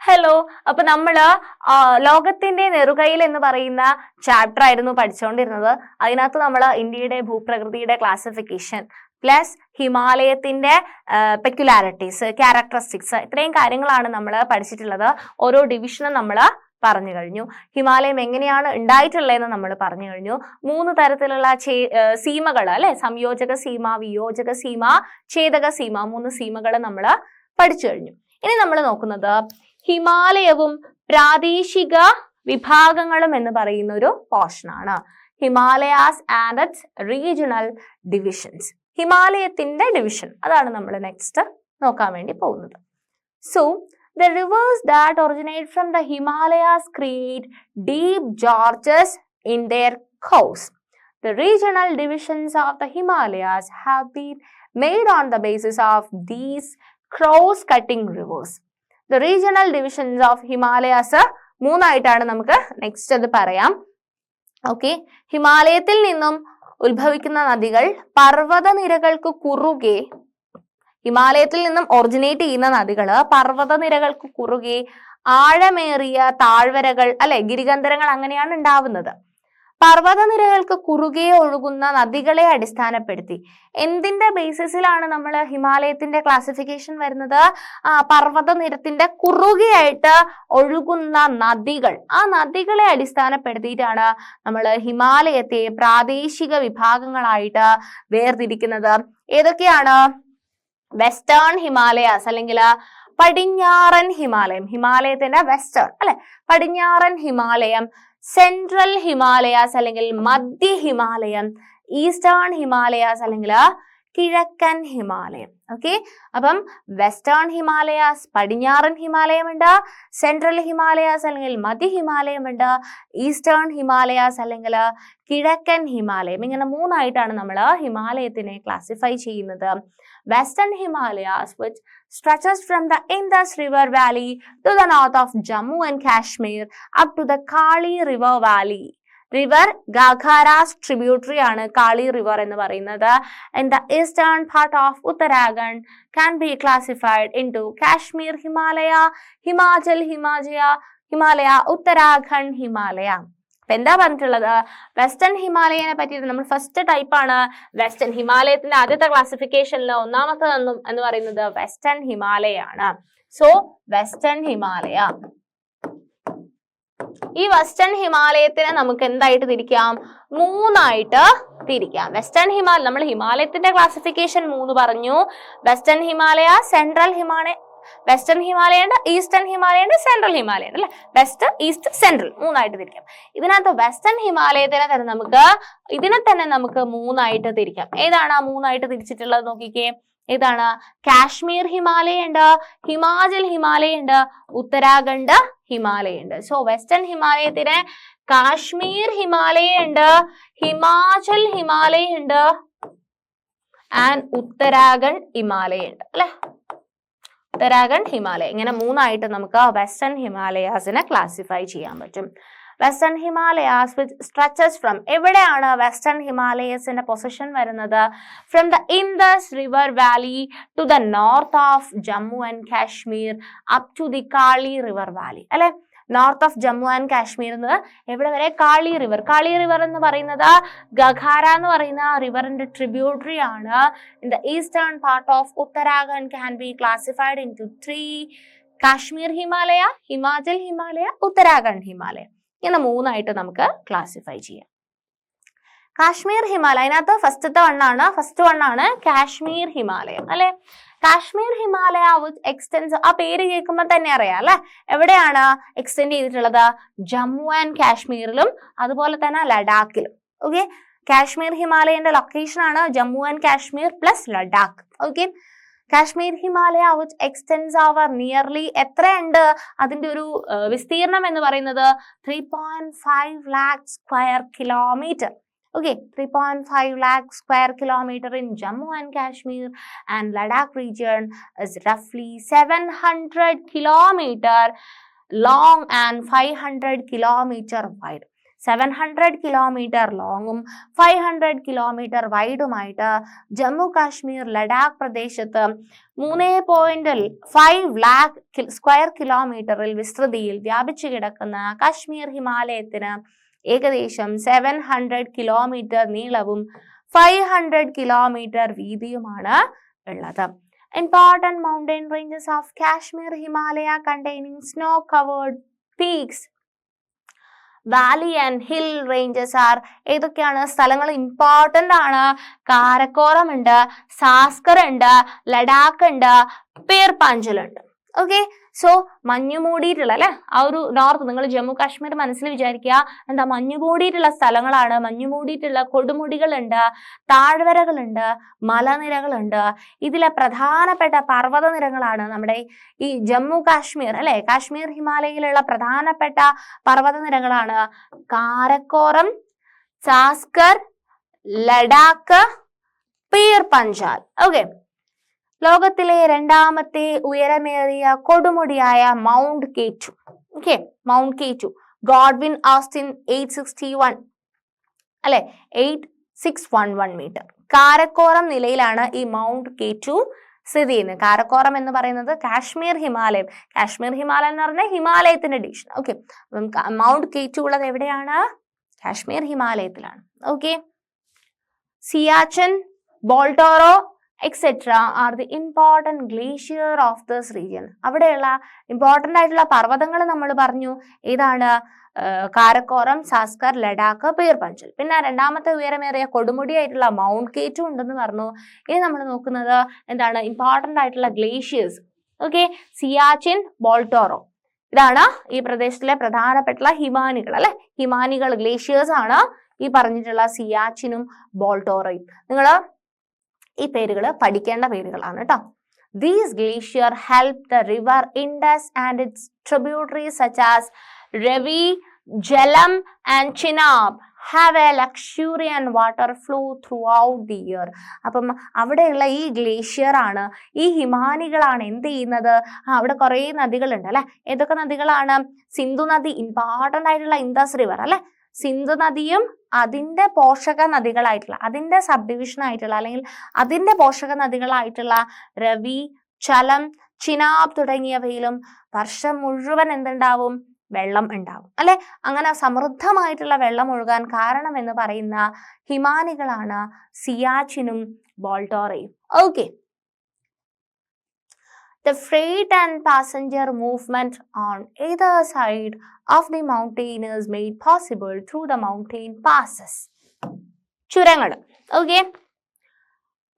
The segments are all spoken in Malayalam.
ഹലോ. അപ്പൊ നമ്മള് ലോകത്തിന്റെ നെറുകയിൽ എന്ന് പറയുന്ന ചാപ്റ്റർ ആയിരുന്നു പഠിച്ചുകൊണ്ടിരുന്നത്. അതിനകത്ത് നമ്മൾ ഇന്ത്യയുടെ ഭൂപ്രകൃതിയുടെ ക്ലാസിഫിക്കേഷൻ പ്ലസ് ഹിമാലയത്തിന്റെ പെക്യുലാരിറ്റീസ്, ക്യാരക്ടറിസ്റ്റിക്സ്, ഇത്രയും കാര്യങ്ങളാണ് നമ്മൾ പഠിച്ചിട്ടുള്ളത്. ഓരോ ഡിവിഷനും നമ്മൾ പറഞ്ഞു കഴിഞ്ഞു. ഹിമാലയം എങ്ങനെയാണ് ഉണ്ടായിട്ടുള്ളതെന്ന് നമ്മൾ പറഞ്ഞു കഴിഞ്ഞു. 3 തരത്തിലുള്ള സീമകൾ അല്ലെ, സംയോജക സീമ, വിയോജക സീമ, ഛേദക സീമ, 3 സീമകൾ നമ്മൾ പഠിച്ചു കഴിഞ്ഞു. ഇനി നമ്മൾ നോക്കുന്നത് ഹിമാലയവും പ്രാദേശിക വിഭാഗങ്ങളും എന്ന് പറയുന്ന ഒരു പോർഷനാണ്. Himalayas and its regional divisions. ഹിമാലയത്തിന്റെ ഡിവിഷൻ, അതാണ് നമ്മൾ നെക്സ്റ്റ് നോക്കാൻ വേണ്ടി പോകുന്നത്. So the rivers that originate from the Himalayas create deep gorges in their course. The regional divisions of the Himalayas have been made on the basis of these cross-cutting rivers. The regional divisions of Himalayas 3 ആയിട്ടാണ് നമുക്ക് നെക്സ്റ്റ് അത് പറയാം. ഓക്കെ, ഹിമാലയത്തിൽ നിന്നും ഉത്ഭവിക്കുന്ന നദികൾ പർവ്വതനിരകൾക്ക് കുറുകെ, ഹിമാലയത്തിൽ നിന്നും ഒറിജിനേറ്റ് ചെയ്യുന്ന നദികള് പർവ്വതനിരകൾക്ക് കുറുകെ ആഴമേറിയ താഴ്വരകൾ അല്ലെ, ഗിരികന്ധരങ്ങൾ അങ്ങനെയാണ് ഉണ്ടാവുന്നത്. പർവ്വതനിരകൾക്ക് കുറുകെ ഒഴുകുന്ന നദികളെ അടിസ്ഥാനപ്പെടുത്തി എന്തിന്റെ ബേസിസിലാണ് നമ്മൾ ഹിമാലയത്തിന്റെ ക്ലാസിഫിക്കേഷൻ വരുന്നത്? പർവ്വതനിരത്തിന്റെ കുറുകെയായിട്ട് ഒഴുകുന്ന നദികൾ, ആ നദികളെ അടിസ്ഥാനപ്പെടുത്തിയിട്ടാണ് നമ്മൾ ഹിമാലയത്തെ പ്രാദേശിക വിഭാഗങ്ങളായിട്ട് വേർതിരിക്കുന്നത്. ഏതൊക്കെയാണ്? വെസ്റ്റേൺ ഹിമാലയാസ് അല്ലെങ്കിൽ പടിഞ്ഞാറൻ ഹിമാലയം, ഹിമാലയത്തിന്റെ വെസ്റ്റേൺ അല്ലെ, പടിഞ്ഞാറൻ ഹിമാലയം, സെൻട്രൽ ഹിമാലയാസ് അല്ലെങ്കിൽ മധ്യ ഹിമാലയം, ഈസ്റ്റേൺ ഹിമാലയാസ് അല്ലെങ്കിൽ കിഴക്കൻ ഹിമാലയം. ഓക്കെ, അപ്പം വെസ്റ്റേൺ ഹിമാലയാസ്, പടിഞ്ഞാറൻ ഹിമാലയം ഉണ്ട്, സെൻട്രൽ ഹിമാലയാസ് അല്ലെങ്കിൽ മധ്യ ഹിമാലയം ഉണ്ട്, ഈസ്റ്റേൺ ഹിമാലയാസ് അല്ലെങ്കിൽ കിഴക്കൻ ഹിമാലയം. ഇങ്ങനെ 3 ആയിട്ടാണ് നമ്മൾ ഹിമാലയത്തിനെ ക്ലാസിഫൈ ചെയ്യുന്നത്. Western Himalayas, which stretches from the Indus River Valley to the north of Jammu and Kashmir up to the Kali River Valley. River Gaghara's tributary ആണ് കാളി റിവർ എന്ന് പറയുന്നത്. In the eastern part of Uttarakhand can be classified into Kashmir Himalaya, Himachal Himalaya, Uttarakhand Himalaya. എന്താ പറഞ്ഞിട്ടുള്ളത്? വെസ്റ്റേൺ ഹിമാലയനെ പറ്റിയിട്ട് നമ്മൾ ഫസ്റ്റ് ടൈപ്പാണ് വെസ്റ്റേൺ ഹിമാലയത്തിന്റെ ആദ്യത്തെ ക്ലാസിഫിക്കേഷനിൽ ഒന്നാമത്തെ എന്ന് പറയുന്നത് വെസ്റ്റേൺ ഹിമാലയ ആണ്. സോ വെസ്റ്റേൺ ഹിമാലയ, ഈ വെസ്റ്റേൺ ഹിമാലയത്തിനെ നമുക്ക് എന്തായിട്ട് തിരിക്കാം? 3 ആയിട്ട് തിരിക്കാം. വെസ്റ്റേൺ ഹിമാലയ, നമ്മൾ ഹിമാലയത്തിന്റെ ക്ലാസിഫിക്കേഷൻ 3 പറഞ്ഞു. Western Himalaya, central Himalaya, western Himalaya ഉണ്ട്, ഈസ്റ്റേൺ ഹിമാലയ ഉണ്ട്, സെൻട്രൽ ഹിമാലയ ഉണ്ട് അല്ലെ. വെസ്റ്റ്, ഈസ്റ്റ്, സെൻട്രൽ 3 ആയിട്ട് തിരിക്കാം. ഇതിനകത്ത് വെസ്റ്റേൺ ഹിമാലയത്തിനെ തന്നെ നമുക്ക് 3 ആയിട്ട് തിരിക്കാം. ഏതാണ് ആ 3 ആയിട്ട് തിരിച്ചിട്ടുള്ളത്? നോക്കിക്കേ, ഏതാണ്? കാശ്മീർ ഹിമാലയ ഉണ്ട്, ഹിമാചൽ ഹിമാലയ ഉണ്ട്, ഉത്തരാഖണ്ഡ് ഹിമാലയ ഉണ്ട്. സോ വെസ്റ്റേൺ ഹിമാലയത്തിന് കാശ്മീർ ഹിമാലയ ഉണ്ട്, ഹിമാചൽ ഹിമാലയ ഉണ്ട് ആൻഡ് ഉത്തരാഖണ്ഡ് ഹിമാലയ ഉണ്ട് അല്ലെ. ഉത്തരാഖണ്ഡ് ഹിമാലയ, ഇങ്ങനെ 3 ആയിട്ട് നമുക്ക് വെസ്റ്റേൺ ഹിമാലയാസിനെ ക്ലാസിഫൈ ചെയ്യാൻ പറ്റും. Western Himalayas which stretches from, എവിടെയാണ് വെസ്റ്റേൺ ഹിമാലയസിന്റെ പൊസിഷൻ വരുന്നത്? From the Indus river valley to the north of Jammu and Kashmir up to the Kali river valley അല്ലെ. North of Jammu and Kashmir എന്ന് എവിടെ വരെ? കാളി റിവർ. കാളി റിവർ എന്ന് പറയുന്നത് ഗഘാര എന്ന് പറയുന്ന റിവറിന്റെ ട്രിബ്യൂട്ടറി ആണ്. In the eastern part of Uttarakhand can be classified into 3: Kashmir Himalaya, Himachal Himalaya, Uttarakhand Himalaya. ഇങ്ങനെ 3 ആയിട്ട് നമുക്ക് ക്ലാസിഫൈ ചെയ്യാം. കാശ്മീർ ഹിമാലയ, അതിനകത്ത് ഫസ്റ്റ് വൺ ആണ് കാശ്മീർ ഹിമാലയം അല്ലെ. കാശ്മീർ ഹിമാലയ വിച്ച് എക്സ്റ്റെൻസ്, ആ പേര് കേൾക്കുമ്പോൾ തന്നെ അറിയാം അല്ലെ, എവിടെയാണ് എക്സ്റ്റെൻഡ് ചെയ്തിട്ടുള്ളത്? ജമ്മു ആൻഡ് കാശ്മീരിലും അതുപോലെ തന്നെ ലഡാക്കിലും. ഓക്കെ, കാശ്മീർ ഹിമാലയന്റെ ലൊക്കേഷൻ ആണ് Jammu and Kashmir plus Ladakh. Okay, Kashmir Himalaya which extends over nearly, എത്രയുണ്ട് അതിന്റെ ഒരു വിസ്തീർണം എന്ന് പറയുന്നത്? 3.5 lakh square kilometer. Okay, 3.5 lakh square kilometer in Jammu and Kashmir, and Ladakh region is roughly 700 kilometer long and 500 kilometer wide. 700 kilometre ലോങ്ങും 500 കിലോമീറ്റർ വൈഡുമായിട്ട് ജമ്മു കാശ്മീർ ലഡാക്ക് പ്രദേശത്ത് 3.5 ലാക്ക് സ്ക്വയർ കിലോമീറ്ററിൽ വിസ്തൃതിയിൽ വ്യാപിച്ചു കിടക്കുന്ന കാശ്മീർ ഹിമാലയത്തിന് ഏകദേശം 700 കിലോമീറ്റർ നീളവും 500 കിലോമീറ്റർ വീതിയുമാണ് ഉള്ളത്. Important mountain ranges of Kashmir Himalaya containing snow-covered peaks, valley and hill ranges are ഏതൊക്കെയാണ് സ്ഥലങ്ങൾ ഇമ്പോർട്ടന്റ് ആണ്? കാരക്കോറം ഉണ്ട്, സാസ്കർ ഉണ്ട്, ലഡാക്ക് ഉണ്ട്, പീർ പാഞ്ചൽ ഉണ്ട്. ഓക്കെ, സോ മഞ്ഞു മൂടിയിട്ടുള്ള അല്ലെ ആ ഒരു നോർത്ത്, നിങ്ങൾ ജമ്മു കാശ്മീർ മനസ്സിൽ വിചാരിക്കുക എന്താ, മഞ്ഞു മൂടിയിട്ടുള്ള സ്ഥലങ്ങളാണ്. മഞ്ഞു മൂടിയിട്ടുള്ള കൊടുമുടികളുണ്ട്, താഴ്വരകളുണ്ട്, മലനിരകളുണ്ട്. ഇതിലെ പ്രധാനപ്പെട്ട പർവ്വത നിരകളാണ് നമ്മുടെ ഈ ജമ്മു കാശ്മീർ അല്ലെ, കാശ്മീർ ഹിമാലയയിലുള്ള പ്രധാനപ്പെട്ട പർവ്വത നിരകളാണ് കാരക്കോറം, സാസ്കർ, ലഡാക്ക്, പീർ പഞ്ചാൽ. ഓക്കെ, ലോകത്തിലെ രണ്ടാമത്തെ ഉയരമേറിയ കൊടുമുടിയായ mount K two. Okay, mount K two Godwin Austen 861 അല്ലെ, 8611 മീറ്റർ. കാരക്കോറം നിലയിലാണ് ഈ മൗണ്ട് കെ2 സ്ഥിതി ചെയ്യുന്നത്. കാരക്കോറം എന്ന് പറയുന്നത് കാശ്മീർ ഹിമാലയം. കാശ്മീർ ഹിമാലയം എന്ന് പറഞ്ഞാൽ ഹിമാലയത്തിന്റെ ഡിവിഷൻ. ഓക്കെ, മൗണ്ട് കെ2 ഉള്ളത് എവിടെയാണ്? കാശ്മീർ ഹിമാലയത്തിലാണ്. Okay, Siachen, Baltoro etc. are the important glacier of this region. അവിടെയുള്ള ഇമ്പോർട്ടന്റ് ആയിട്ടുള്ള പർവ്വതങ്ങൾ നമ്മൾ പറഞ്ഞു. ഏതാണ്? കാരക്കോറം, സാസ്കർ, ലഡാക്ക്, പീർ പഞ്ചൽ. പിന്നെ രണ്ടാമത്തെ ഉയരമേറിയ കൊടുമുടിയായിട്ടുള്ള മൗണ്ട് കെ2 ഉണ്ടെന്ന് പറഞ്ഞു. ഇനി നമ്മൾ നോക്കുന്നത് എന്താണ്? ഇമ്പോർട്ടന്റ് ആയിട്ടുള്ള ഗ്ലേഷ്യേഴ്സ്. ഓക്കെ, സിയാച്ചിൻ, ബോൾട്ടോറോ, ഇതാണ് ഈ പ്രദേശത്തിലെ പ്രധാനപ്പെട്ട ഹിമാനികൾ അല്ലെ. ഹിമാനികൾ ഗ്ലേഷ്യേഴ്സ് ആണ് ഈ പറഞ്ഞിട്ടുള്ള സിയാച്ചിനും ബോൾട്ടോറോയും. നിങ്ങൾ ഈ പേരുകൾ പഠിക്കേണ്ട പേരുകളാണ് കേട്ടോ. These glacier help the river Indus and its tributaries such as Ravi, Jhelum and Chenab have a luxuriant water flow throughout the year. അപ്പം അവിടെയുള്ള ഈ ഗ്ലേഷ്യർ ആണ്, ഈ ഹിമാനികളാണ് എന്ത് ചെയ്യുന്നത്? അവിടെ കുറേ നദികളുണ്ട് അല്ലെ. ഏതൊക്കെ നദികളാണ്? സിന്ധു നദി, ഇമ്പോർട്ടന്റ് ആയിട്ടുള്ള ഇൻഡസ് റിവർ അല്ലെ. സിന്ധു നദിയും അതിന്റെ പോഷക നദികളായിട്ടുള്ള, അതിന്റെ സബ് ഡിവിഷൻ ആയിട്ടുള്ള അല്ലെങ്കിൽ അതിന്റെ പോഷക നദികളായിട്ടുള്ള രവി, ചലം, ചിനാബ് തുടങ്ങിയവയിലും വർഷം മുഴുവൻ എന്തുണ്ടാവും? വെള്ളം ഉണ്ടാവും അല്ലെ. അങ്ങനെ സമൃദ്ധമായിട്ടുള്ള വെള്ളം ഒഴുകാൻ കാരണം എന്ന് പറയുന്ന ഹിമാനികളാണ് സിയാച്ചിനും ബോൾട്ടോറയും. Okay, the freight and passenger movement on either side of the mountain is made possible through the mountain passes. ചുരങ്ങൾ. ഓക്കെ,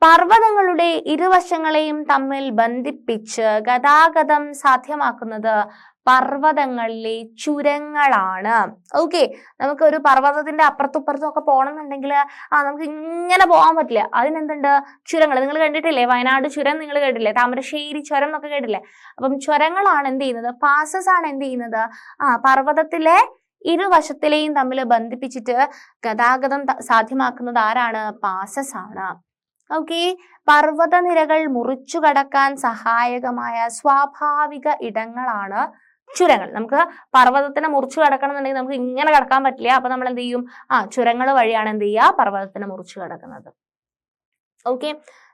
പർവ്വതങ്ങളുടെ ഇരുവശങ്ങളെയും തമ്മിൽ ബന്ധിപ്പിച്ച് ഗതാഗതം സാധ്യമാക്കുന്നത് പർവ്വതങ്ങളിലെ ചുരങ്ങളാണ്. ഓക്കെ, നമുക്ക് ഒരു പർവ്വതത്തിന്റെ അപ്പുറത്തും ഒക്കെ പോകണമെന്നുണ്ടെങ്കിൽ നമുക്ക് ഇങ്ങനെ പോകാൻ പറ്റില്ല. അതിനെന്തുണ്ട്? ചുരങ്ങൾ. നിങ്ങൾ കണ്ടിട്ടില്ലേ? വയനാട് ചുരം നിങ്ങൾ കേട്ടില്ലേ? താമരശ്ശേരി ചുരം എന്നൊക്കെ കേട്ടില്ലേ? അപ്പം ചുരങ്ങളാണ് എന്ത് ചെയ്യുന്നത്? പാസസ് ആണ് എന്ത് ചെയ്യുന്നത്? പർവ്വതത്തിലെ ഇരുവശത്തിലെയും തമ്മിൽ ബന്ധിപ്പിച്ചിട്ട് ഗതാഗതം സാധ്യമാക്കുന്നത് ആരാണ്? പാസസ് ആണ്. ഓക്കെ, പർവ്വതനിരകൾ മുറിച്ചു കടക്കാൻ സഹായകമായ സ്വാഭാവിക ഇടങ്ങളാണ് ചുരങ്ങൾ. നമുക്ക് പർവ്വതത്തിനെ മുറിച്ചു കടക്കണം എന്നുണ്ടെങ്കിൽ നമുക്ക് ഇങ്ങനെ കടക്കാൻ പറ്റില്ല. അപ്പൊ നമ്മൾ എന്ത് ചെയ്യും? ചുരങ്ങൾ വഴിയാണ് എന്ത് ചെയ്യുക? പർവ്വതത്തിനെ മുറിച്ചു കടക്കുന്നത്. Okay,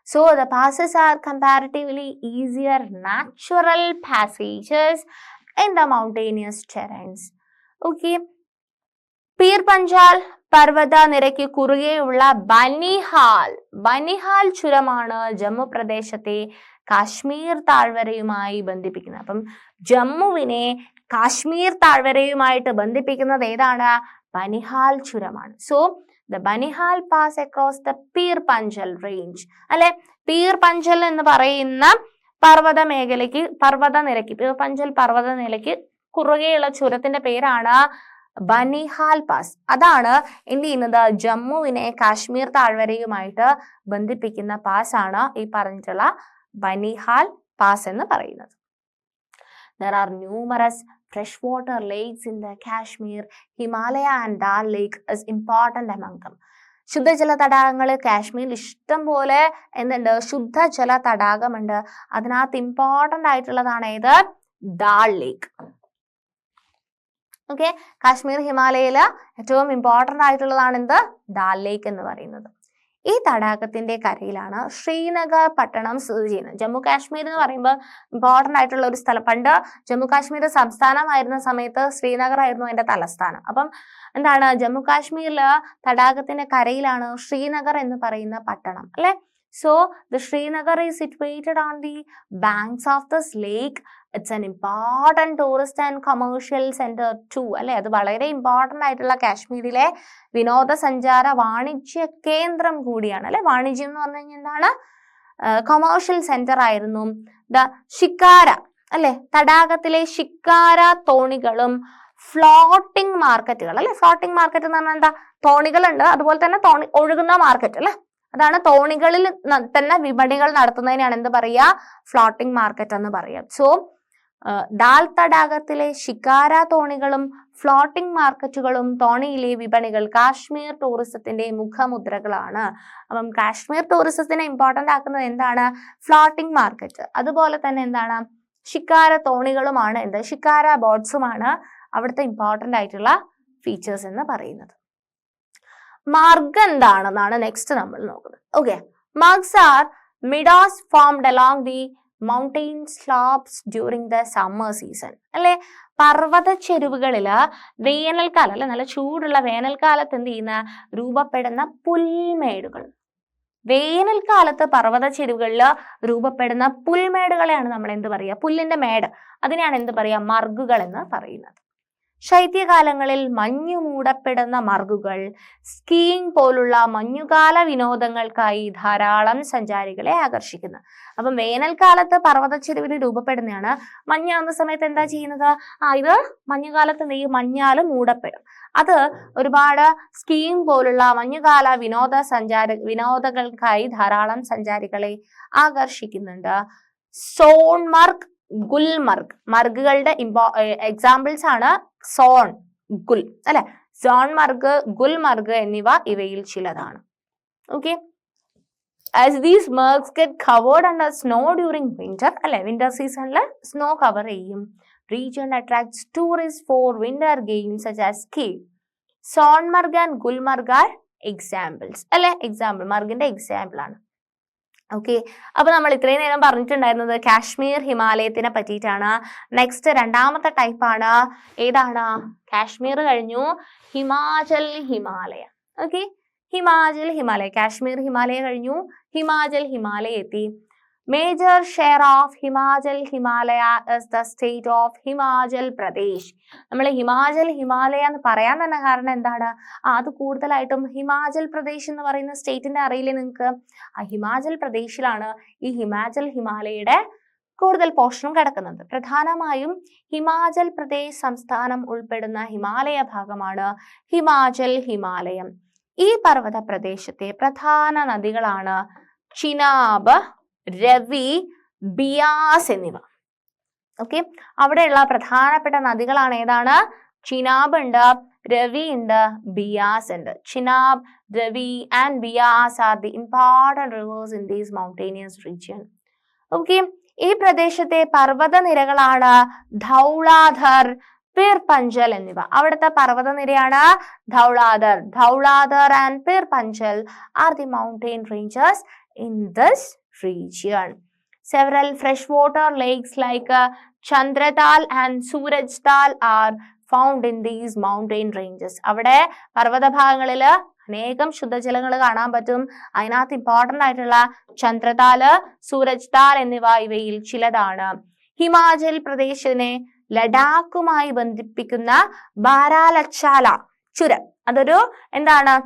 so the passes are comparatively easier natural passages in the mountainous terrains. Okay, പീർ പഞ്ചാൽ പർവ്വത നിരയ്ക്ക് കുറുകെയുള്ള ബനിഹാൽ ചുരമാണ് ജമ്മു പ്രദേശത്തെ കാശ്മീർ താഴ്വരയുമായി ബന്ധിപ്പിക്കുന്നത്. അപ്പം ജമ്മുവിനെ കാശ്മീർ താഴ്വരയുമായിട്ട് ബന്ധിപ്പിക്കുന്നത് ഏതാണ്? ബനിഹാൽ ചുരമാണ്. So the Banihal pass across the Pir Panjal range അല്ലെ. പീർ പഞ്ചൽ എന്ന് പറയുന്ന പർവ്വത മേഖലയ്ക്ക്, പീർ പഞ്ചൽ പർവ്വത നിലയ്ക്ക് കുറുകെയുള്ള ചുരത്തിന്റെ പേരാണ് ബനിഹാൽ പാസ്. അതാണ് എന്ത് ചെയ്യുന്നത്? ജമ്മുവിനെ കാശ്മീർ താഴ്വരയുമായിട്ട് ബന്ധിപ്പിക്കുന്ന പാസ് ആണ് ഈ പറഞ്ഞിട്ടുള്ള ബനിഹാൽ പാസ് എന്ന് പറയുന്നത്. There are numerous freshwater lakes in the Kashmir. Himalaya and Dal Lake is important among them. ശുദ്ധജല തടാകങ്ങൾ കാശ്മീരിൽ ഇഷ്ടം പോലെ എന്തുണ്ട്? ശുദ്ധജല തടാകമുണ്ട്. അതിനകത്ത് ഇമ്പോർട്ടന്റ് ആയിട്ടുള്ളതാണ് ഏത്? ദാൽ ലേക്ക്. ഓക്കെ, കാശ്മീർ ഹിമാലയയില് ഏറ്റവും ഇമ്പോർട്ടന്റ് ആയിട്ടുള്ളതാണ് എന്ത്? ദാൽ ലേക്ക് എന്ന് പറയുന്നത്. ഈ തടാകത്തിന്റെ കരയിലാണ് ശ്രീനഗർ പട്ടണം സ്ഥിതി ചെയ്യുന്നത്. ജമ്മു കാശ്മീർ എന്ന് പറയുമ്പോൾ ഇമ്പോർട്ടന്റ് ആയിട്ടുള്ള ഒരു സ്ഥലം. പണ്ട് ജമ്മു കാശ്മീർ സംസ്ഥാനമായിരുന്ന സമയത്ത് ശ്രീനഗർ ആയിരുന്നു അതിന്റെ തലസ്ഥാനം. അപ്പം എന്താണ്, ജമ്മു കാശ്മീരില് തടാകത്തിന്റെ കരയിലാണ് ശ്രീനഗർ എന്ന് പറയുന്ന പട്ടണം, അല്ലെ? So the Srinagar is situated on the banks of this lake. It's an important tourist and commercial center too. അല്ലെ, അത് വളരെ ഇമ്പോർട്ടന്റ് ആയിട്ടുള്ള കാശ്മീരിലെ വിനോദസഞ്ചാര വാണിജ്യ കേന്ദ്രം കൂടിയാണ്, അല്ലെ? വാണിജ്യം എന്ന് പറഞ്ഞു കഴിഞ്ഞാൽ എന്താണ്? കൊമേഴ്ഷ്യൽ സെന്റർ ആയിരുന്നു. ഷിക്കാര, അല്ലെ, തടാകത്തിലെ ഷിക്കാര തോണികളും ഫ്ലോട്ടിംഗ് മാർക്കറ്റുകൾ, അല്ലെ? ഫ്ലോട്ടിംഗ് മാർക്കറ്റ് എന്ന് പറഞ്ഞാൽ എന്താ? തോണികളുണ്ട്, അതുപോലെ തന്നെ തോണി ഒഴുകുന്ന മാർക്കറ്റ്, അല്ലെ? അതാണ് തോണികളിൽ തന്നെ വിപണികൾ നടത്തുന്നതിനാണ് എന്ത് പറയുക? ഫ്ലോട്ടിംഗ് മാർക്കറ്റ് എന്ന് പറയാം. സോ ദാൽ തടാകത്തിലെ ഷിക്കാര തോണികളും ഫ്ലോട്ടിംഗ് മാർക്കറ്റുകളും തോണിയിലെ വിപണികൾ കാശ്മീർ ടൂറിസത്തിന്റെ മുഖമുദ്രകളാണ്. അപ്പം കാശ്മീർ ടൂറിസത്തിനെ ഇമ്പോർട്ടന്റ് ആക്കുന്നത് എന്താണ്? ഫ്ലോട്ടിംഗ് മാർക്കറ്റ്, അതുപോലെ തന്നെ എന്താണ്? ഷിക്കാര തോണികളുമാണ്, എന്ത്? ഷിക്കാര ബോട്ട്സുമാണ് അവിടുത്തെ ഇമ്പോർട്ടന്റ് ആയിട്ടുള്ള ഫീച്ചേഴ്സ് എന്ന് പറയുന്നത്. മർഗ് എന്താണെന്നാണ് നെക്സ്റ്റ് നമ്മൾ നോക്കുന്നത്. Okay, margs are meadows formed along the mountain slopes during the summer season. അല്ലെ, പർവ്വത ചെരുവുകളില് വേനൽക്കാലം, അല്ലെ, നല്ല ചൂടുള്ള വേനൽക്കാലത്ത് എന്ത് ചെയ്യുന്ന രൂപപ്പെടുന്ന പുൽമേടുകൾ. വേനൽക്കാലത്ത് പർവ്വത ചെരുവുകളിൽ രൂപപ്പെടുന്ന പുൽമേടുകളെയാണ് നമ്മൾ എന്ത് പറയുക? പുല്ലിന്റെ മേട്, അതിനെയാണ് എന്ത് പറയുക? മർഗുകൾ എന്ന് പറയുന്നത്. ശൈത്യകാലങ്ങളിൽ മഞ്ഞു മൂടപ്പെടുന്ന മർഗുകൾ സ്കീയിങ് പോലുള്ള മഞ്ഞുകാല വിനോദങ്ങൾക്കായി ധാരാളം സഞ്ചാരികളെ ആകർഷിക്കുന്നു. അപ്പം വേനൽക്കാലത്ത് പർവ്വതച്ചെരുവിൽ രൂപപ്പെടുന്നതാണ്. മഞ്ഞാവുന്ന സമയത്ത് എന്താ ചെയ്യുന്നത്? ഇത് മഞ്ഞുകാലത്ത് ഈ മഞ്ഞാല് മൂടപ്പെടും. അത് ഒരുപാട് സ്കീയിങ് പോലുള്ള മഞ്ഞുകാല വിനോദങ്ങൾക്കായി ധാരാളം സഞ്ചാരികളെ ആകർഷിക്കുന്നുണ്ട്. സോൺമർഗ്, ഗുൽമർഗ്, മർഗുകളുടെ എക്സാമ്പിൾസ് ആണ് സോൺ, ഗുൽ, അല്ലെ? സോൺമർഗ്, ഗുൽമർഗ് എന്നിവ ഇവയിൽ ചിലതാണ്. Okay, as these margs get covered under snow during winter, അല്ലെ, വിന്റർ സീസണിൽ സ്നോ കവർ ചെയ്യും. Region attracts tourists for winter games such as ski. Sonmarg and Gulmarg are examples, അല്ലെ? എക്സാമ്പിൾ, മർഗിന്റെ എക്സാമ്പിൾ ആണ്. ഓക്കെ, അപ്പൊ നമ്മൾ ഇത്രയും നേരം പറഞ്ഞിട്ടുണ്ടായിരുന്നത് കാശ്മീർ ഹിമാലയത്തിനെ പറ്റിയിട്ടാണ്. നെക്സ്റ്റ് രണ്ടാമത്തെ ടൈപ്പാണ് ഏതാണ്? കാശ്മീർ കഴിഞ്ഞു, ഹിമാചൽ ഹിമാലയ. ഓക്കെ, ഹിമാചൽ ഹിമാലയ, കാശ്മീർ ഹിമാലയ കഴിഞ്ഞു, ഹിമാചൽ ഹിമാലയ എത്തി. Major share of Himachal Himalaya is the state of Himachal Pradesh. നമ്മൾ ഹിമാചൽ ഹിമാലയ എന്ന് പറയാൻ തന്നെ കാരണം എന്താണ്? അത് കൂടുതലായിട്ടും ഹിമാചൽ പ്രദേശ് എന്ന് പറയുന്ന സ്റ്റേറ്റിന്റെ അറിയില്ലേ നിങ്ങൾക്ക്? ആ ഹിമാചൽ പ്രദേശിലാണ് ഈ ഹിമാചൽ ഹിമാലയയുടെ കൂടുതൽ പോർഷനും കിടക്കുന്നത്. പ്രധാനമായും ഹിമാചൽ പ്രദേശ് സംസ്ഥാനം ഉൾപ്പെടുന്ന ഹിമാലയ ഭാഗമാണ് ഹിമാചൽ ഹിമാലയം. ഈ പർവ്വത പ്രദേശത്തെ പ്രധാന നദികളാണ് ചിനാബ്, രവി, ബിയാസ് എന്നിവ. ഓക്കെ, അവിടെയുള്ള പ്രധാനപ്പെട്ട നദികളാണ് ഏതാണ്? ചിനാബ് ഉണ്ട്, രവി ഉണ്ട്, ബിയാസ് ഉണ്ട്. Chenab, Ravi and Beas are the important reverse in these mountainous region. Okay, ഈ പ്രദേശത്തെ പർവ്വത നിരകളാണ് ധൗളാധർ, പിർ പഞ്ചൽ എന്നിവ. അവിടുത്തെ പർവ്വത നിരയാണ് Dhauladhar. Dhauladhar and Pir Panjal are the mountain ranges in this region. Several freshwater lakes like Chandratal and Surajtal are found in these mountain ranges. അവിടെ പർവ്വത ഭാഗങ്ങളിൽ അനേകം ശുദ്ധജലങ്ങൾ കാണാൻ പറ്റും. അതിനകത്ത് ഇമ്പോർട്ടന്റ് ആയിട്ടുള്ള ചന്ദ്രതാല്, സൂരജ്താൽ എന്നിവ ഇവയിൽ ചിലതാണ്. ഹിമാചൽ പ്രദേശിനെ ലഡാക്കുമായി ബന്ധിപ്പിക്കുന്ന ബാരാലച്ചാല ചുരം, അതൊരു എന്താണ്?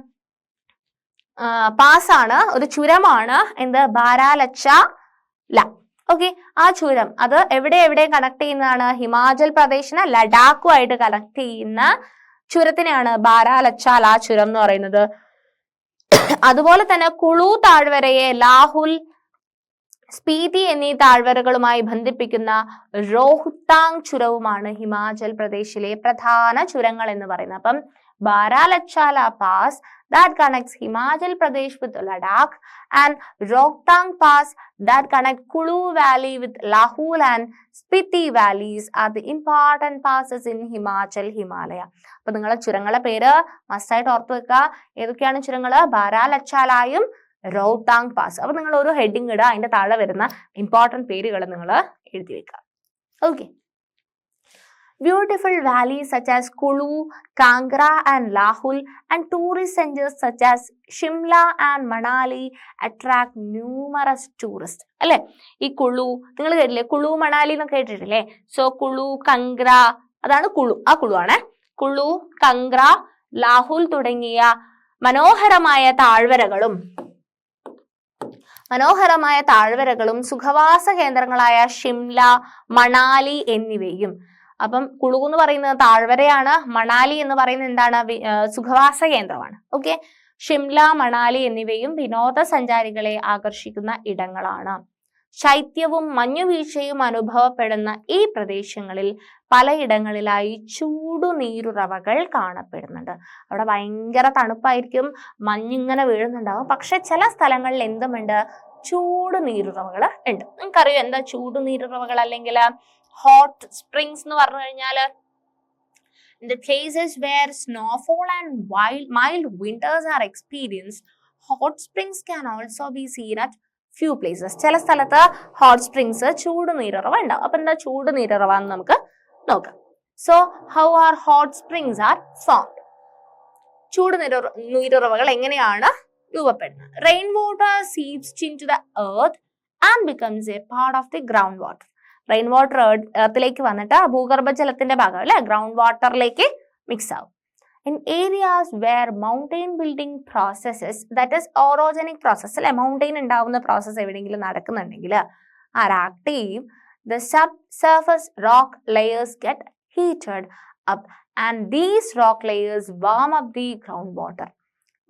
പാസാണ്, ഒരു ചുരമാണ്. എന്ത്? ബാരാലച്ചാല. ഓക്കെ, ആ ചുരം അത് എവിടെ കണക്ട് ചെയ്യുന്നതാണ്? ഹിമാചൽ പ്രദേശിനെ ലഡാക്കുമായിട്ട് കണക്ട് ചെയ്യുന്ന ചുരത്തിനെയാണ് ബാരാലച്ചാല ചുരം എന്ന് പറയുന്നത്. അതുപോലെ തന്നെ കുളു താഴ്വരയെ ലാഹുൽ, സ്പീതി എന്നീ താഴ്വരകളുമായി ബന്ധിപ്പിക്കുന്ന റോഹ്താങ് ചുരവുമാണ് ഹിമാചൽ പ്രദേശിലെ പ്രധാന ചുരങ്ങൾ എന്ന് പറയുന്നത്. അപ്പം Baralachala Pass that connects Himachal Pradesh with Ladakh, and Rohtang Pass that connect Kulu Valley with Lahul and Spiti valleys are the important passes in Himachal Himalaya. അപ്പൊ നിങ്ങളെ ചുരങ്ങളെ പേര് മസ്റ്റായിട്ട് ഓർത്തു വെക്കുക. ഏതൊക്കെയാണ് ചുരങ്ങള്? ബാരാലച്ചാലായും റോഹ്താങ് പാസ്. അപ്പൊ നിങ്ങൾ ഒരു ഹെഡിങ് ഇടുക, അതിന്റെ താഴെ വരുന്ന ഇമ്പോർട്ടന്റ് പേരുകൾ നിങ്ങൾ എഴുതി വെക്കുക. Okay. Beautiful valleys such as Kulu, Kangra and Lahul and tourist centers such as Shimla and Manali attract numerous tourists. അല്ലെ, ഈ കുളു നിങ്ങൾ കേട്ടില്ലേ? കുളു മണാലി എന്നൊക്കെ കേട്ടിട്ടില്ലേ? സോ കുളു, കംഗ്ര, അതാണ് കുളു. ആ കുളു ആണ് കുളു, കംഗ്ര, ലാഹുൽ തുടങ്ങിയ മനോഹരമായ താഴ്വരകളും സുഖവാസ കേന്ദ്രങ്ങളായ ഷിംല, മണാലി എന്നിവയും. അപ്പം കുളു എന്ന് പറയുന്നത് താഴ്വരയാണ്, മണാലി എന്ന് പറയുന്നത് എന്താണ്? സുഖവാസ കേന്ദ്രമാണ്. ഓക്കെ. ഷിംല, മണാലി എന്നിവയും വിനോദസഞ്ചാരികളെ ആകർഷിക്കുന്ന ഇടങ്ങളാണ്. ശൈത്യവും മഞ്ഞുവീഴ്ചയും അനുഭവപ്പെടുന്ന ഈ പ്രദേശങ്ങളിൽ പലയിടങ്ങളിലായി ചൂടുനീരുറവകൾ കാണപ്പെടുന്നുണ്ട്. അവിടെ ഭയങ്കര തണുപ്പായിരിക്കും, മഞ്ഞിങ്ങനെ വീഴുന്നുണ്ടാവും. പക്ഷെ ചില സ്ഥലങ്ങളിൽ എന്തുമുണ്ട്? ചൂടുനീരുറവകൾ ഉണ്ട്. നിങ്ങൾക്കറിയോ എന്താ ചൂടുനീരുറവകൾ അല്ലെങ്കിൽ ഹോട്ട് സ്പ്രിങ്സ് എന്ന് പറഞ്ഞു കഴിഞ്ഞാൽ? In the cases where snowfall and mild winters are experienced, hot springs can also be seen at few places. ചില സ്ഥലത്ത് ഹോട്ട് സ്പ്രിങ്സ് ചൂടുനീരുറവ ഉണ്ടാവും. അപ്പൊ എന്താ ചൂടുനീരുറവ എന്ന് നമുക്ക് നോക്കാം. So how are hot springs are formed? ചൂടുനീരുറവകൾ എങ്ങനെയാണ് രൂപപ്പെടുന്നത്? Rain water seeps into the earth and becomes a part of the ground water. Rain water എർത്തിലേക്ക് വന്നിട്ട് ഭൂഗർഭജലത്തിന്റെ ഭാഗം അല്ലെ ഗ്രൗണ്ട് വാട്ടറിലേക്ക് മിക്സ് ആവും. In areas where mountain building processes, that is orogenic process അല്ലെ, മൗണ്ടെയിൻ ഉണ്ടാവുന്ന പ്രോസസ് എവിടെയെങ്കിലും നടക്കുന്നുണ്ടെങ്കിൽ are active, the subsurface rock layers get heated up and these rock layers warm up the groundwater.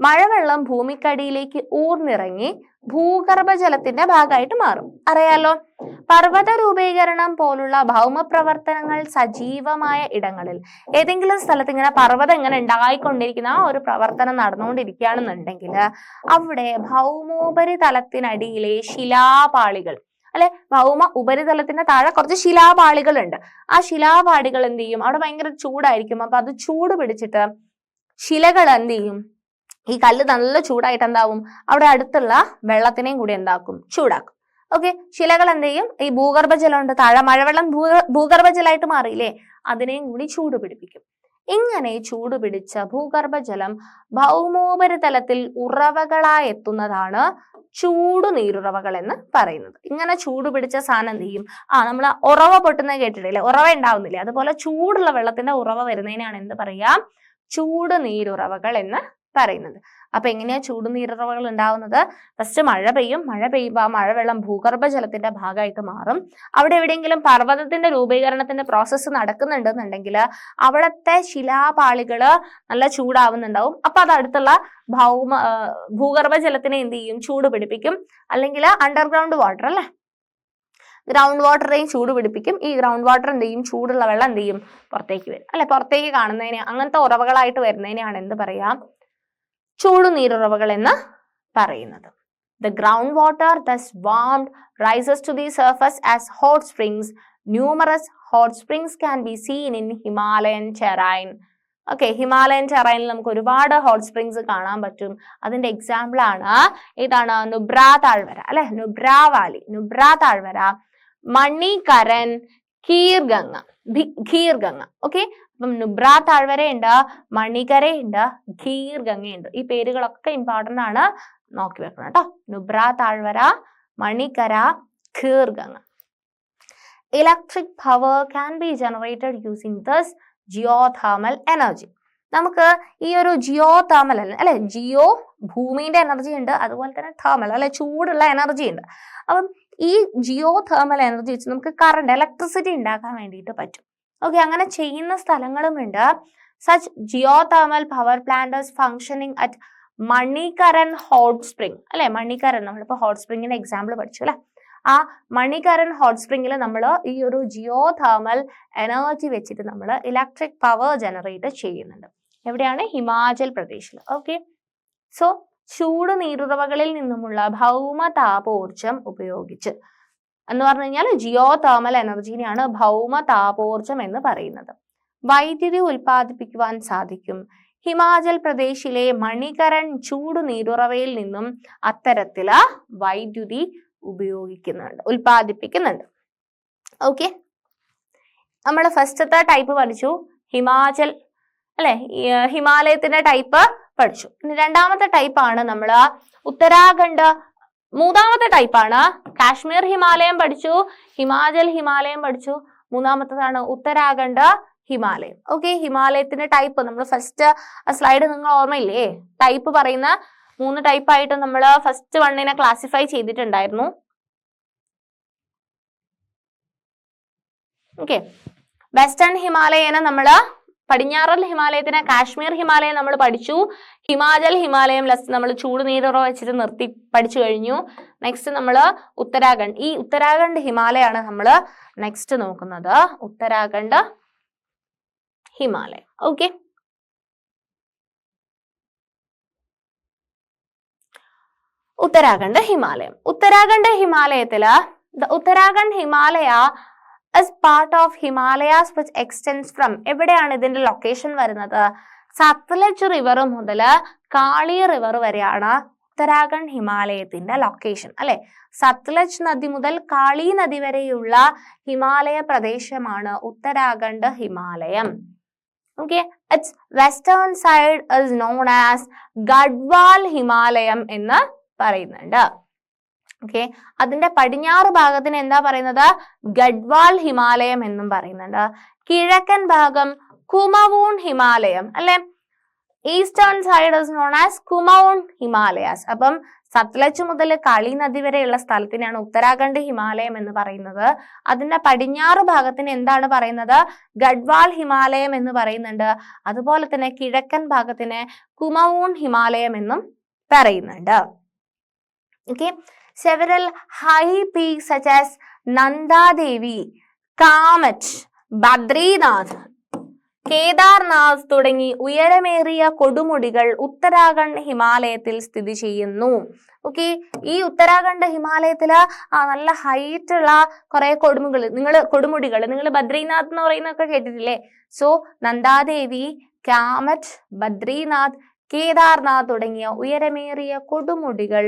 മഴവെള്ളം ഭൂമിക്കടിയിലേക്ക് ഊർന്നിറങ്ങി ഭൂഗർഭജലത്തിന്റെ ഭാഗമായിട്ട് മാറും. അറിയാലോ, പർവ്വത രൂപീകരണം പോലുള്ള ഭൗമപ്രവർത്തനങ്ങൾ സജീവമായ ഇടങ്ങളിൽ ഏതെങ്കിലും സ്ഥലത്ത് ഇങ്ങനെ പർവ്വതം ഇങ്ങനെ ഉണ്ടായിക്കൊണ്ടിരിക്കുന്ന ആ ഒരു പ്രവർത്തനം നടന്നുകൊണ്ടിരിക്കുകയാണെന്നുണ്ടെങ്കിൽ അവിടെ ഭൗമോപരിതലത്തിനടിയിലെ ശിലാപാളികൾ അല്ലെ, ഭൗമ ഉപരിതലത്തിന്റെ താഴെ കുറച്ച് ശിലാപാളികൾ ഉണ്ട്. ആ ശിലാപാളികൾ എന്ത് ചെയ്യും? അവിടെ ഭയങ്കര ചൂടായിരിക്കും. അപ്പൊ അത് ചൂട് പിടിച്ചിട്ട് ശിലകൾ എന്ത് ചെയ്യും? ഈ കല്ല് നല്ല ചൂടായിട്ട് എന്താവും? അവിടെ അടുത്തുള്ള വെള്ളത്തിനെയും കൂടി എന്താക്കും? ചൂടാക്കും. ഓക്കെ. ശിലകൾ എന്ത് ചെയ്യും? ഈ ഭൂഗർഭജലം ഉണ്ട് താഴെ, മഴവെള്ളം ഭൂഗർഭജലമായിട്ട് മാറിയില്ലേ, അതിനെയും കൂടി ചൂട് പിടിപ്പിക്കും. ഇങ്ങനെ ചൂട് പിടിച്ച ഭൂഗർഭജലം ഭൗമോപരിതലത്തിൽ ഉറവകളായി എത്തുന്നതാണ് ചൂടുനീരുറവകൾ എന്ന് പറയുന്നത്. ഇങ്ങനെ ചൂട് പിടിച്ച സാധനം എന്ത് ചെയ്യും? നമ്മൾ ഉറവ പൊട്ടുന്നത് കേട്ടിട്ടില്ലേ? ഉറവ ഉണ്ടാവുന്നില്ലേ? അതുപോലെ ചൂടുള്ള വെള്ളത്തിന്റെ ഉറവ വരുന്നതിനാണ് എന്ത് പറയാം? ചൂടുനീരുറവകൾ എന്ന് പറയുന്നത്. അപ്പൊ എങ്ങനെയാ ചൂടുനീരുറവകൾ ഉണ്ടാവുന്നത്? ഫസ്റ്റ് മഴ പെയ്യുമ്പോൾ ആ മഴവെള്ളം ഭൂഗർഭജലത്തിന്റെ ഭാഗമായിട്ട് മാറും. അവിടെ എവിടെയെങ്കിലും പർവ്വതത്തിന്റെ രൂപീകരണത്തിന്റെ പ്രോസസ്സ് നടക്കുന്നുണ്ടെന്നുണ്ടെങ്കിൽ അവിടത്തെ ശിലാപാളികള് നല്ല ചൂടാവുന്നുണ്ടാവും. അപ്പൊ അത് അടുത്തുള്ള ഭൂഗർഭജലത്തിനെ എന്ത് ചെയ്യും? ചൂട് പിടിപ്പിക്കും. അല്ലെങ്കിൽ അണ്ടർഗ്രൗണ്ട് വാട്ടർ അല്ലെ, ഗ്രൗണ്ട് വാട്ടറേയും ചൂട് പിടിപ്പിക്കും. ഈ ഗ്രൗണ്ട് വാട്ടർ എന്ത് ചെയ്യും? ചൂടുള്ള വെള്ളം എന്ത് ചെയ്യും? പുറത്തേക്ക് വരും അല്ലെ. പുറത്തേക്ക് കാണുന്നതിനെ, അങ്ങനത്തെ ഉറവകളായിട്ട് വരുന്നതിനെയാണ് എന്ത് പറയാം? ചൂടുനീരുറവകൾ എന്ന് പറയുന്നത്. The groundwater thus warmed rises to the surface as hot springs. Numerous hot springs can be seen in Himalayan terrain. Okay, Himalayan ടെറൈനിൽ നമുക്ക് ഒരുപാട് ഹോട്ട് സ്പ്രിങ്സ് കാണാൻ പറ്റും. അതിന്റെ എക്സാമ്പിൾ ആണ് ഇതാണ് നുബ്ര താഴ്വര അല്ലെ, നുബ്ര വാലി, നുബ്ര താഴ്വര, മണികരൻ, ഖീർഗംഗ. ഓക്കെ, അപ്പം നുബ്ര താഴ്വരയുണ്ട്, മണികരയുണ്ട്, ഖീർഗംഗയുണ്ട്. ഈ പേരുകളൊക്കെ ഇമ്പോർട്ടന്റ് ആണ്, നോക്കി വെക്കണം കേട്ടോ. നുബ്ര താഴ്വര, മണികര, Kheerganga. Electric power can be generated using this geothermal energy. നമുക്ക് ഈ ഒരു ജിയോ തേർമൽ അല്ലെ, ജിയോ ഭൂമിന്റെ എനർജി ഉണ്ട്, അതുപോലെ തന്നെ തേർമൽ അല്ലെ ചൂടുള്ള എനർജി ഉണ്ട്. അപ്പം ഈ ജിയോ തേർമൽ എനർജി വെച്ച് നമുക്ക് കറണ്ട്, ഇലക്ട്രിസിറ്റി ഉണ്ടാക്കാൻ വേണ്ടിയിട്ട് പറ്റും. ഓക്കെ, അങ്ങനെ ചെയ്യുന്ന സ്ഥലങ്ങളുമുണ്ട്. Such geothermal power plant is functioning at Manikaran hot spring അല്ലെ. മണികരൻ നമ്മളിപ്പോ ഹോട്ട് സ്പ്രിങ്ങിന്റെ എക്സാമ്പിൾ പഠിച്ചു അല്ലെ. ആ മണികരൻ ഹോട്ട് സ്പ്രിംഗിൽ നമ്മൾ ഈ ഒരു ജിയോ തേർമൽ എനർജി വെച്ചിട്ട് നമ്മൾ ഇലക്ട്രിക് പവർ ജനറേറ്റ് ചെയ്യുന്നുണ്ട്. എവിടെയാണ്? ഹിമാചൽ പ്രദേശിൽ. ഓക്കെ. സോ ചൂട് നീരുറവകളിൽ നിന്നുമുള്ള ഭൗമ താപോർജം ഉപയോഗിച്ച് എന്ന് പറഞ്ഞു കഴിഞ്ഞാൽ ജിയോ തെർമൽ എനർജിനെയാണ് ഭൗമ താപോർജം എന്ന് പറയുന്നത്. വൈദ്യുതി ഉൽപ്പാദിപ്പിക്കുവാൻ സാധിക്കും. ഹിമാചൽ പ്രദേശിലെ മണികരൺ ചൂട് നീരുറവയിൽ നിന്നും അത്തരത്തില് വൈദ്യുതി ഉൽപ്പാദിപ്പിക്കുന്നുണ്ട്. ഓക്കെ, നമ്മൾ ഫസ്റ്റത്തെ ടൈപ്പ് പഠിച്ചു, ഹിമാചൽ അല്ലെ, ഹിമാലയത്തിന്റെ ടൈപ്പ് പഠിച്ചു. ഇനി രണ്ടാമത്തെ ടൈപ്പാണ് നമ്മൾ ഉത്തരാഖണ്ഡ്. മൂന്നാമത്തെ ടൈപ്പാണ് കാശ്മീർ ഹിമാലയം പഠിച്ചു, ഹിമാചൽ ഹിമാലയം പഠിച്ചു. മൂന്നാമത്തേതാണ് ഉത്തരാഖണ്ഡ് ഹിമാലയം. ഓക്കെ, ഹിമാലയത്തിന്റെ ടൈപ്പ് നമ്മൾ ഫസ്റ്റ് സ്ലൈഡ് നിങ്ങൾ ഓർമ്മയില്ലേ? ടൈപ്പ് പറയുന്ന 3 ടൈപ്പായിട്ട് നമ്മൾ ഫസ്റ്റ് 1 ക്ലാസിഫൈ ചെയ്തിട്ടുണ്ടായിരുന്നു. ഓക്കെ, വെസ്റ്റേൺ ഹിമാലയനെ നമ്മൾ പടിഞ്ഞാറൻ ഹിമാലയത്തിനെ കാശ്മീർ ഹിമാലയം നമ്മൾ പഠിച്ചു. ഹിമാചൽ ഹിമാലയം നമ്മൾ ചൂട് നീരുറവ വെച്ചിട്ട് നിർത്തി പഠിച്ചു കഴിഞ്ഞു. നെക്സ്റ്റ് നമ്മൾ ഉത്തരാഖണ്ഡ്. ഈ ഉത്തരാഖണ്ഡ് ഹിമാലയാണ് നമ്മൾ നെക്സ്റ്റ് നോക്കുന്നത്. ഉത്തരാഖണ്ഡ് ഹിമാലയം. ഓക്കെ, ഉത്തരാഖണ്ഡ് ഹിമാലയം. ഉത്തരാഖണ്ഡ് ഹിമാലയത്തില് Uttarakhand Himalaya is part of Himalayas which extends from, എവിടെയാണ് ഇതിന്റെ ലൊക്കേഷൻ വരുന്നത്? സത്ലജ് റിവർ മുതൽ കാളി റിവർ വരെയാണ് ഉത്തരാഖണ്ഡ് ഹിമാലയത്തിന്റെ ലൊക്കേഷൻ അല്ലെ. സത്ലജ് നദി മുതൽ കാളി നദി വരെയുള്ള ഹിമാലയ പ്രദേശമാണ് ഉത്തരാഖണ്ഡ് ഹിമാലയം. Okay, its western side is known as Garhwal ഹിമാലയം എന്ന് പറയുന്നുണ്ട്. ഓക്കെ, അതിന്റെ പടിഞ്ഞാറ് ഭാഗത്തിന് എന്താ പറയുന്നത്? ഗഡ്വാൾ ഹിമാലയം എന്നും പറയുന്നുണ്ട്. കിഴക്കൻ ഭാഗം കുമവൂൺ ഹിമാലയം അല്ലെ. Eastern side is known as Kumaon Himalayas. അപ്പം സത്ലജ് മുതൽ കാളി നദി വരെയുള്ള സ്ഥലത്തിനാണ് ഉത്തരാഖണ്ഡ് ഹിമാലയം എന്ന് പറയുന്നത്. അതിന്റെ പടിഞ്ഞാറ് ഭാഗത്തിന് എന്താണ് പറയുന്നത്? ഗഡ്വാൾ ഹിമാലയം എന്ന് പറയുന്നുണ്ട്. അതുപോലെ തന്നെ കിഴക്കൻ ഭാഗത്തിന് കുമവൂൺ ഹിമാലയം എന്നും പറയുന്നുണ്ട്. Okay, several high peaks such as Nanda Devi, Kamet, Badrinath, Kedarnath തുടങ്ങി ഉയരമേറിയ കൊടുമുടികൾ ഉത്തരാഖണ്ഡ് ഹിമാലയത്തിൽ സ്ഥിതി ചെയ്യുന്നു. ഓക്കെ, ഈ ഉത്തരാഖണ്ഡ് ഹിമാലയത്തില് നല്ല ഹൈറ്റ് ഉള്ള കുറെ കൊടുമുടികൾ നിങ്ങൾ ബദ്രീനാഥ് എന്ന് പറയുന്നൊക്കെ കേട്ടിട്ടില്ലേ? സോ നന്ദാദേവി, കാമറ്റ്, ബദ്രീനാഥ്, കേദാർനാഥ് തുടങ്ങിയ ഉയരമേറിയ കൊടുമുടികൾ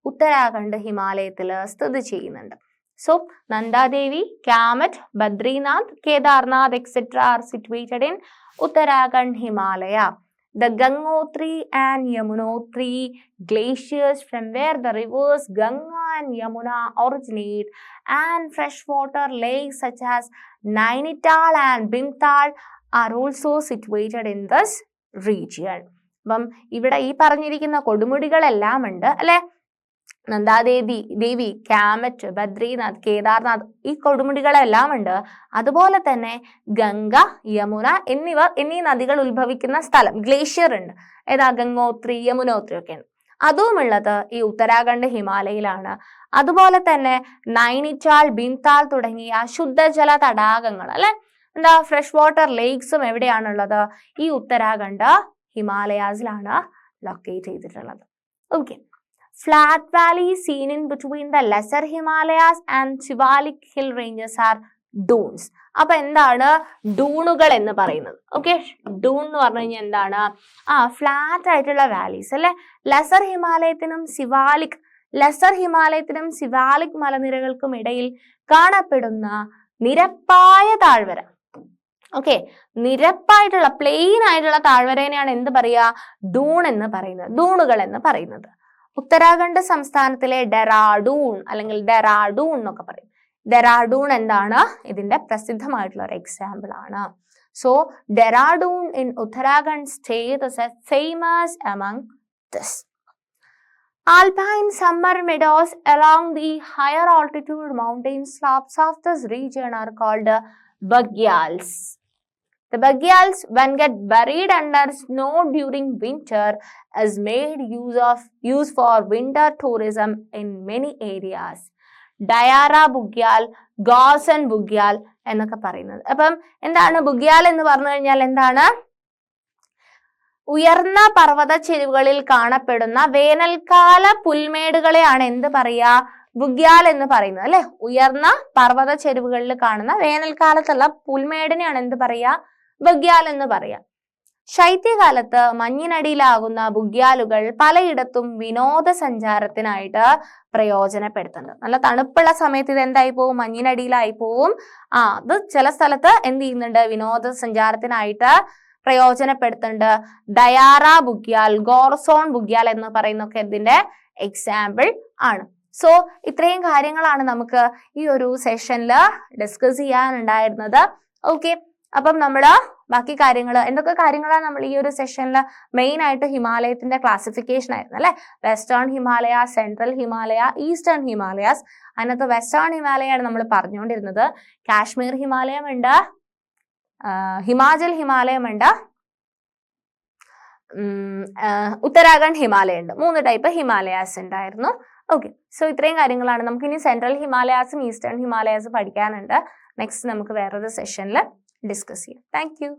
ഉത്തരാഖണ്ഡ് ഹിമാലയത്തിൽ സ്ഥിതി ചെയ്യുന്നുണ്ട്. So, Nanda Devi, Kamet, Badrinath, Kedarnath, etc. are situated in Uttarakhand Himalaya. The Gangotri and Yamunotri glaciers from where the rivers Ganga and Yamuna originate and freshwater lakes such as Nainital and Bhimtal are also situated in this region. അപ്പം ഇവിടെ ഈ പറഞ്ഞിരിക്കുന്ന കൊടുമുടികളെല്ലാം ഉണ്ട് അല്ലെ. നന്ദാദേവി, കാമറ്റ്, ബദ്രീനാഥ്, കേദാർനാഥ് ഈ കൊടുമുടികളെല്ലാം ഉണ്ട്. അതുപോലെ തന്നെ ഗംഗ, യമുന എന്നീ നദികൾ ഉത്ഭവിക്കുന്ന സ്ഥലം ഗ്ലേഷ്യർ ഉണ്ട്. ഏതാ? ഗംഗോത്രി, യമുനോത്രി ഒക്കെയാണ്. അതുമുള്ളത് ഈ ഉത്തരാഖണ്ഡ് ഹിമാലയയിലാണ്. അതുപോലെ തന്നെ നൈനിറ്റാൾ, ഭീംതാൾ തുടങ്ങിയ ശുദ്ധജല തടാകങ്ങൾ അല്ലെ, എന്താ ഫ്രഷ് വാട്ടർ ലേക്സും എവിടെയാണുള്ളത്? ഈ ഉത്തരാഖണ്ഡ് ഹിമാലയാസിലാണ് ലൊക്കേറ്റ് ചെയ്തിട്ടുള്ളത്. Okay, flat valleys seen in between the lesser Himalayas and Shivalik hill ranges are dunes. അപ്പൊ എന്താണ് ഡൂണുകൾ എന്ന് പറയുന്നത്? ഓക്കെ, ഡൂൺ എന്ന് പറഞ്ഞു കഴിഞ്ഞാൽ എന്താണ്? ഫ്ലാറ്റ് ആയിട്ടുള്ള വാലീസ് അല്ലെ. ലെസർ ഹിമാലയത്തിനും സിവാലിക് മലനിരകൾക്കും ഇടയിൽ കാണപ്പെടുന്ന നിരപ്പായ താഴ്വര. ഓക്കെ, നിരപ്പായിട്ടുള്ള പ്ലെയിൻ ആയിട്ടുള്ള താഴ്വരേനെയാണ് എന്ത് പറയുക? ഡൂൺ എന്ന് പറയുന്നത്, ഡൂണുകൾ എന്ന് പറയുന്നത്. ഉത്തരാഖണ്ഡ് സംസ്ഥാനത്തിലെ ഡെറാഡൂൺ അല്ലെങ്കിൽ ഡെറാഡൂൺ എന്നൊക്കെ പറയും. ഡെറാഡൂൺ എന്താണ്? ഇതിന്റെ പ്രസിദ്ധമായിട്ടുള്ള ഒരു എക്സാമ്പിൾ ആണ്. So Dehradun in Uttarakhand state is famous among this. Alpine summer meadows along the higher altitude mountain slopes of this region are called Bagyals. The Bagyals, when get buried under snow during winter, is made use for winter tourism in many areas. Dayara Bugyal, Gausan Bugyal എന്നൊക്കെ പറയുന്നത്. അപ്പം എന്താണ് ബുഗ്യാൽ എന്ന് പറഞ്ഞു കഴിഞ്ഞാൽ എന്താണ്? ഉയർന്ന പർവ്വത ചെരുവുകളിൽ കാണപ്പെടുന്ന വേനൽക്കാല പുൽമേടുകളെയാണ് എന്ത് പറയാ? ബുഗ്യാൽ എന്ന് പറയുന്നത് അല്ലെ. ഉയർന്ന പർവ്വത ചെരുവുകളിൽ കാണുന്ന വേനൽക്കാലത്തുള്ള പുൽമേടിനെയാണ് എന്ത് പറയാ? ബുഗ്യാൽ എന്ന് പറയാ. ശൈത്യകാലത്ത് മഞ്ഞിനടിയിലാകുന്ന ബുഗ്യാലുകൾ പലയിടത്തും വിനോദസഞ്ചാരത്തിനായിട്ട് പ്രയോജനപ്പെടുത്തുന്നുണ്ട്. നല്ല തണുപ്പുള്ള സമയത്ത് ഇത് എന്തായി പോവും? മഞ്ഞിനടിയിലായി പോവും. അത് ചില സ്ഥലത്ത് എന്ത് ചെയ്യുന്നുണ്ട്? വിനോദസഞ്ചാരത്തിനായിട്ട് പ്രയോജനപ്പെടുത്തുന്നുണ്ട്. ഡയാറ ബുഗ്യാൽ, ഗോർസോൺ ബുഗ്യാൽ എന്ന് പറയുന്നൊക്കെ ഇതിന്റെ എക്സാമ്പിൾ ആണ്. സോ ഇത്രയും കാര്യങ്ങളാണ് നമുക്ക് ഈ ഒരു സെഷനിൽ ഡിസ്കസ് ചെയ്യാനുണ്ടായിരുന്നത്. ഓക്കെ, അപ്പം നമ്മള് ബാക്കി കാര്യങ്ങൾ എന്തൊക്കെ കാര്യങ്ങളാണ് നമ്മൾ ഈ ഒരു സെഷനിൽ മെയിൻ ആയിട്ട് ഹിമാലയത്തിന്റെ ക്ലാസിഫിക്കേഷൻ ആയിരുന്നു അല്ലെ. Western Himalaya, central Himalaya, eastern Himalayas. അതിനകത്ത് വെസ്റ്റേൺ ഹിമാലയാണ് നമ്മൾ പറഞ്ഞുകൊണ്ടിരുന്നത്. കാശ്മീർ ഹിമാലയം ഉണ്ട്, ഹിമാചൽ ഹിമാലയം ഉണ്ട്, ഉത്തരാഖണ്ഡ് ഹിമാലയ ഉണ്ട്. 3 ടൈപ്പ് ഹിമാലയാസ് ഉണ്ടായിരുന്നു. ഓക്കെ, സോ ഇത്രയും കാര്യങ്ങളാണ്. നമുക്ക് ഇനി സെൻട്രൽ ഹിമാലയാസും ഈസ്റ്റേൺ ഹിമാലയാസും പഠിക്കാനുണ്ട്. നെക്സ്റ്റ് നമുക്ക് വേറൊരു സെഷനിൽ ഡിസ്കസ് ചെയ്യാം. Thank you.